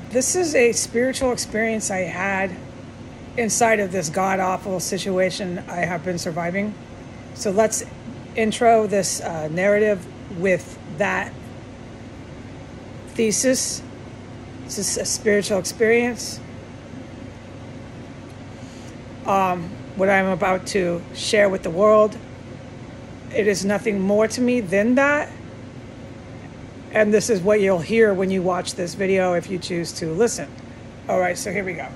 This is a spiritual experience I had inside of this god-awful situation I have been surviving. So let's intro this narrative with that thesis. This is a spiritual experience. What I'm about to share with the world, it is nothing more to me than that. And this is what you'll hear when you watch this video if you choose to listen. All right, so here we go.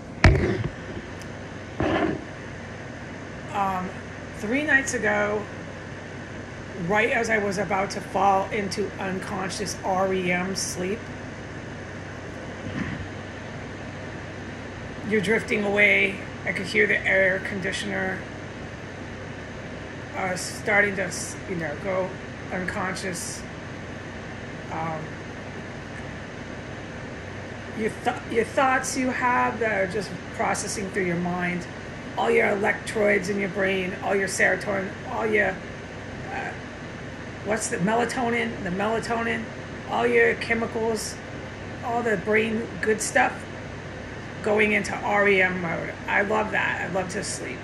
3 nights ago, right as I was about to fall into unconscious REM sleep, you're drifting away. I could hear the air conditioner starting to, go unconscious. Your thoughts you have that are just processing through your mind, all your electrodes in your brain, all your serotonin, all your melatonin, all your chemicals, all the brain good stuff going into REM mode. I love that. I love to sleep.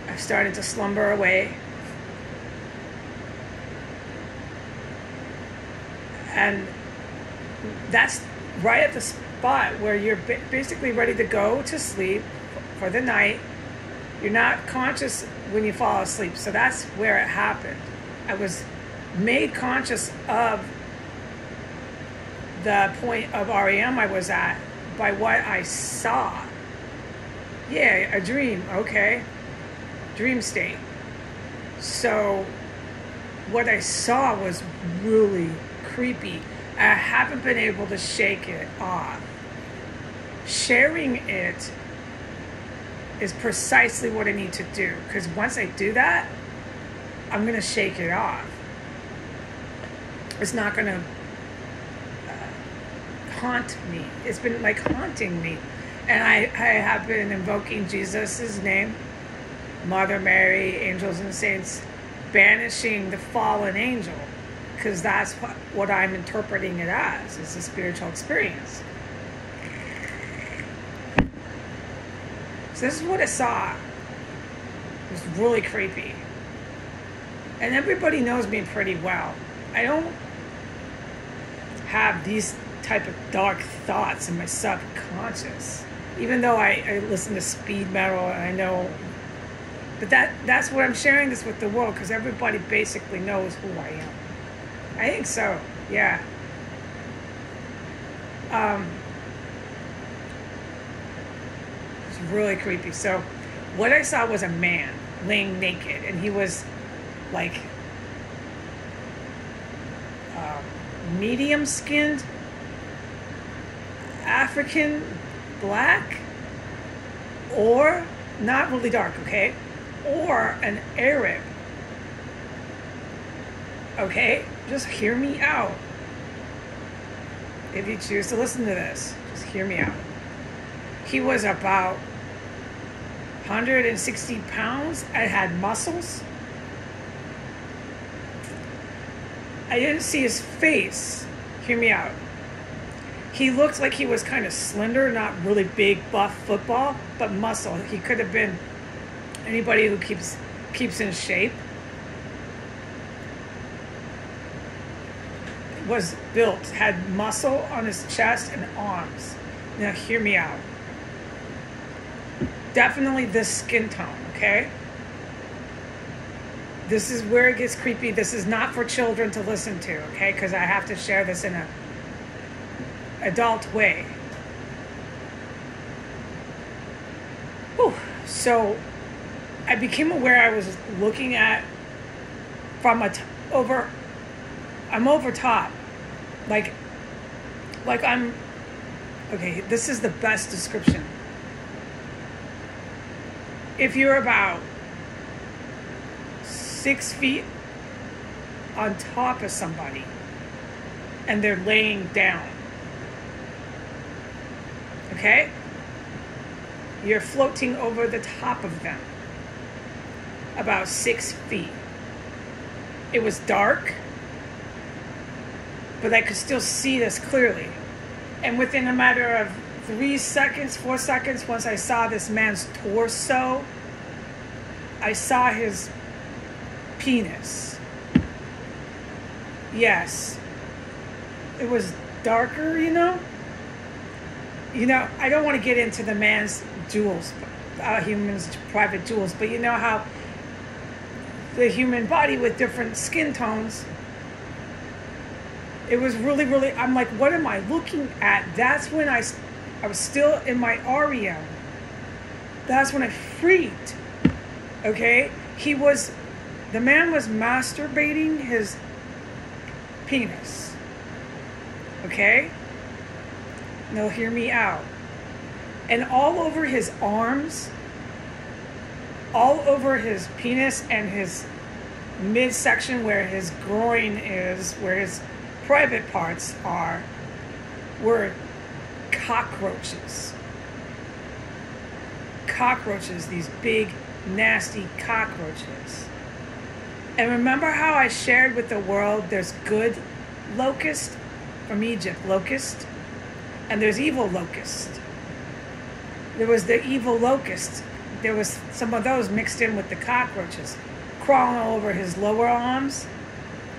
I've started to slumber away. And that's right at the spot where you're basically ready to go to sleep for the night. You're not conscious when you fall asleep. So that's where it happened. I was made conscious of the point of REM I was at by what I saw. Yeah, a dream. Okay. Dream state. So what I saw was really creepy. I haven't been able to shake it off. Sharing it is precisely what I need to do, because once I do that, I'm going to shake it off. It's not going to haunt me. It's been like haunting me. And I have been invoking Jesus' name, Mother Mary, angels and saints, banishing the fallen angel, because that's what I'm interpreting it as, is a spiritual experience. So this is what I saw. It was really creepy. And everybody knows me pretty well. I don't have these type of dark thoughts in my subconscious, even though I listen to speed metal and I know. But that's what I'm sharing this with the world, because everybody basically knows who I am. I think so, yeah. It's really creepy. So what I saw was a man laying naked, and he was like medium skinned, African black, or not really dark, okay, or an Arab. Okay, just hear me out. If you choose to listen to this, just hear me out. He was about 160 pounds. I had muscles. I didn't see his face. Hear me out. He looked like he was kind of slender, not really big, buff football, but muscle. He could have been anybody who keeps in shape. Was built, had muscle on his chest and arms. Now hear me out. Definitely this skin tone, okay? This is where it gets creepy. This is not for children to listen to, okay? Because I have to share this in an adult way. Whew. So I became aware I was looking at from I'm over top. Like I'm, okay, this is the best description. If you're about 6 feet on top of somebody and they're laying down, okay? You're floating over the top of them, about 6 feet. It was dark. but I could still see this clearly. And within a matter of 3 seconds, 4 seconds, once I saw this man's torso, I saw his penis. Yes. It was darker, you know? I don't want to get into the man's jewels, human's private jewels, but you know how the human body with different skin tones, it was really, really, I'm like, what am I looking at? That's when I was still in my REM. That's when I freaked. Okay? The man was masturbating his penis. Okay? Now hear me out. And all over his arms, all over his penis and his midsection where his groin is, where his private parts are, were cockroaches. Cockroaches, these big, nasty cockroaches. And remember how I shared with the world there's good locust from Egypt, locust, and there's evil locust. There was the evil locust. There was some of those mixed in with the cockroaches, crawling all over his lower arms,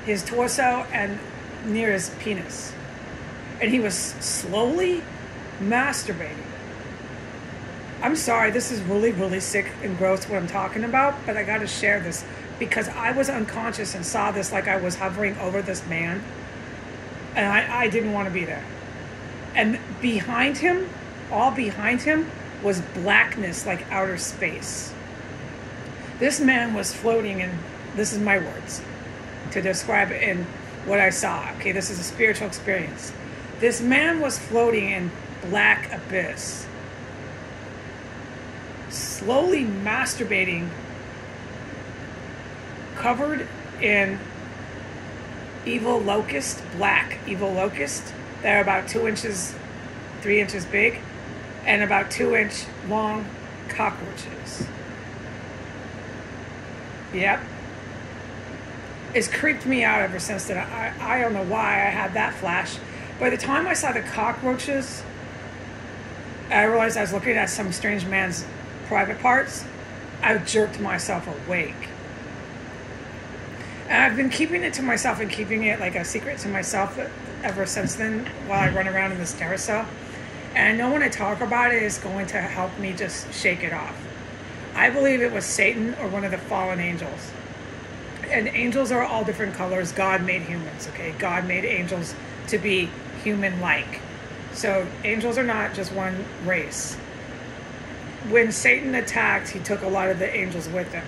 his torso, and near his penis. And he was slowly masturbating. I'm sorry, this is really, really sick and gross what I'm talking about, but I got to share this because I was unconscious and saw this like I was hovering over this man, and I didn't want to be there. And behind him, all behind him, was blackness like outer space. This man was floating in, this is my words to describe it in what I saw. Okay, this is a spiritual experience. This man was floating in black abyss, slowly masturbating, covered in evil locust, black evil locust. They're about 2 inches, 3 inches big, and about 2-inch long cockroaches. Yep. It's creeped me out ever since then. I don't know why I had that flash. By the time I saw the cockroaches, I realized I was looking at some strange man's private parts. I jerked myself awake. And I've been keeping it to myself and keeping it like a secret to myself ever since then while I run around in this carousel. And I know when I talk about it, it's going to help me just shake it off. I believe it was Satan or one of the fallen angels. And angels are all different colors. God made humans, okay? God made angels to be human-like. So angels are not just one race. When Satan attacked, he took a lot of the angels with him.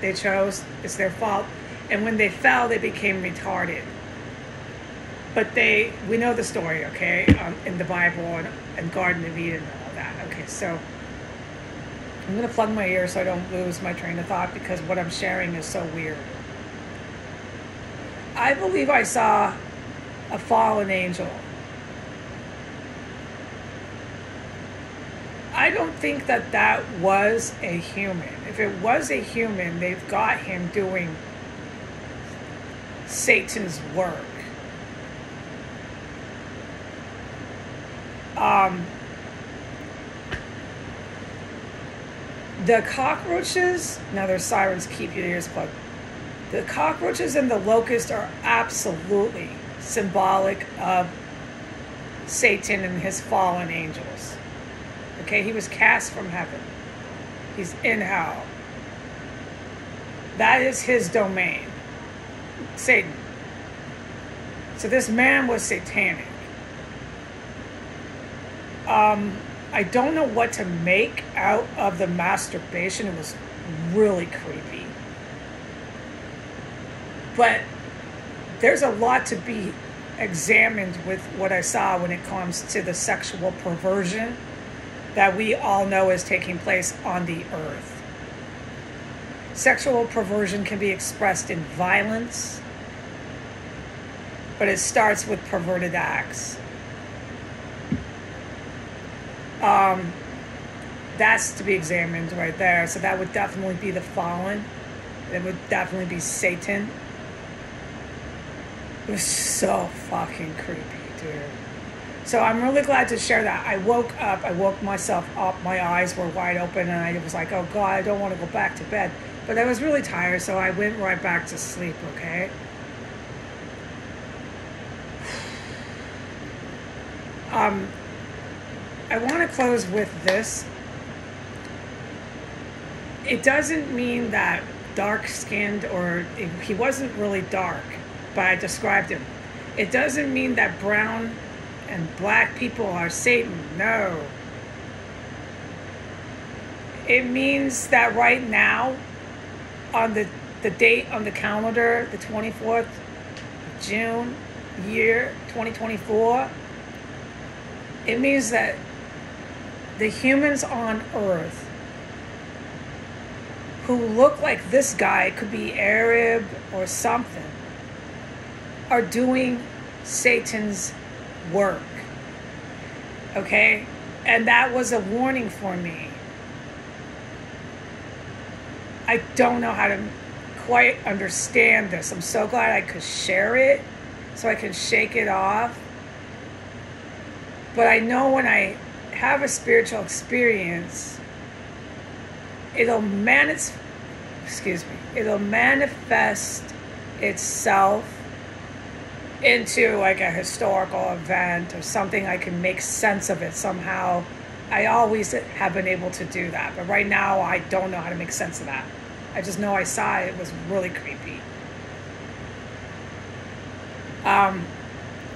They chose, it's their fault. And when they fell, they became retarded. But we know the story, okay, in the Bible and Garden of Eden and all that. Okay, so I'm going to plug my ear so I don't lose my train of thought because what I'm sharing is so weird. I believe I saw a fallen angel. I don't think that was a human. If it was a human, they've got him doing Satan's work. The cockroaches, now there's sirens, keep your ears plugged. The cockroaches and the locusts are absolutely symbolic of Satan and his fallen angels. Okay, he was cast from heaven. He's in hell. That is his domain. Satan. So this man was satanic. I don't know what to make out of the masturbation. It was really creepy. But there's a lot to be examined with what I saw when it comes to the sexual perversion that we all know is taking place on the earth. Sexual perversion can be expressed in violence, but it starts with perverted acts. That's to be examined right there. So that would definitely be the fallen. It would definitely be Satan. It was so fucking creepy, dude. So I'm really glad to share that. I woke myself up, my eyes were wide open, and I was like, oh God, I don't want to go back to bed. But I was really tired, so I went right back to sleep, okay? I want to close with this. It doesn't mean that dark-skinned, or he wasn't really dark, but I described him. It doesn't mean that brown and black people are Satan. No. It means that right now, on the date on the calendar, the 24th of June, year 2024, it means that the humans on Earth who look like this guy, could be Arab or something, are doing Satan's work. Okay? And that was a warning for me. I don't know how to quite understand this. I'm so glad I could share it so I can shake it off. But I know when I have a spiritual experience, it'll manifest itself into like a historical event or something. I can make sense of it somehow. I always have been able to do that, but right now I don't know how to make sense of that. I just know I saw it. It was really creepy.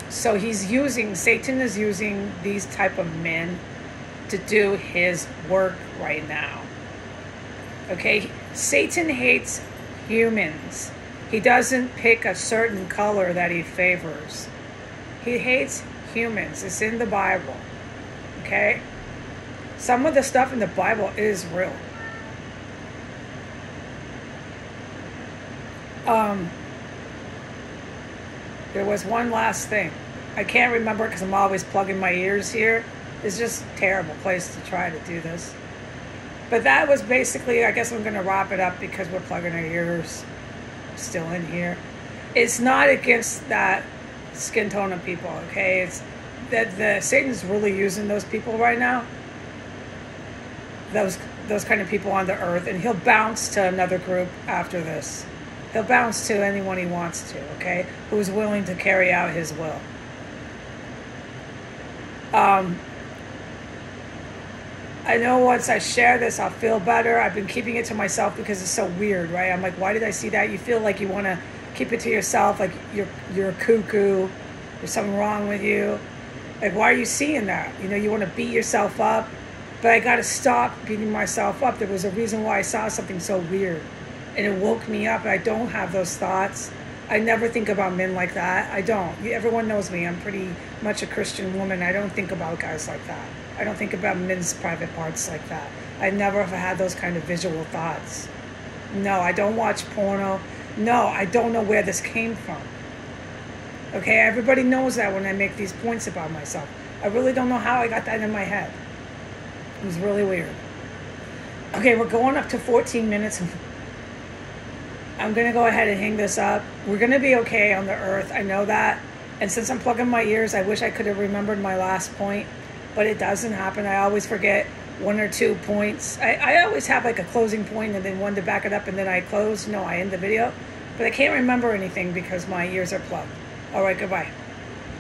So Satan is using these type of men to do his work right now. Okay? Satan hates humans. He doesn't pick a certain color that he favors. He hates humans. It's in the Bible. Okay? Some of the stuff in the Bible is real. There was one last thing. I can't remember because I'm always plugging my ears here. It's just a terrible place to try to do this. But that was basically, I guess I'm going to wrap it up because we're plugging our ears still in here. It's not against that skin tone of people, okay? It's that Satan's really using those people right now. Those kind of people on the earth. And he'll bounce to another group after this. He'll bounce to anyone he wants to, okay? Who's willing to carry out his will. I know once I share this, I'll feel better. I've been keeping it to myself because it's so weird, right? I'm like, why did I see that? You feel like you want to keep it to yourself, like you're a cuckoo. There's something wrong with you. Like, why are you seeing that? You know, you want to beat yourself up. But I got to stop beating myself up. There was a reason why I saw something so weird. And it woke me up. I don't have those thoughts. I never think about men like that. I don't. Everyone knows me. I'm pretty much a Christian woman. I don't think about guys like that. I don't think about men's private parts like that. I never have had those kind of visual thoughts. No, I don't watch porno. No, I don't know where this came from. Okay, everybody knows that when I make these points about myself. I really don't know how I got that in my head. It was really weird. Okay, we're going up to 14 minutes. I'm going to go ahead and hang this up. We're going to be okay on the earth. I know that. And since I'm plugging my ears, I wish I could have remembered my last point. But it doesn't happen. I always forget one or two points. I always have like a closing point and then one to back it up and then I close. No, I end the video. But I can't remember anything because my ears are plugged. All right, goodbye.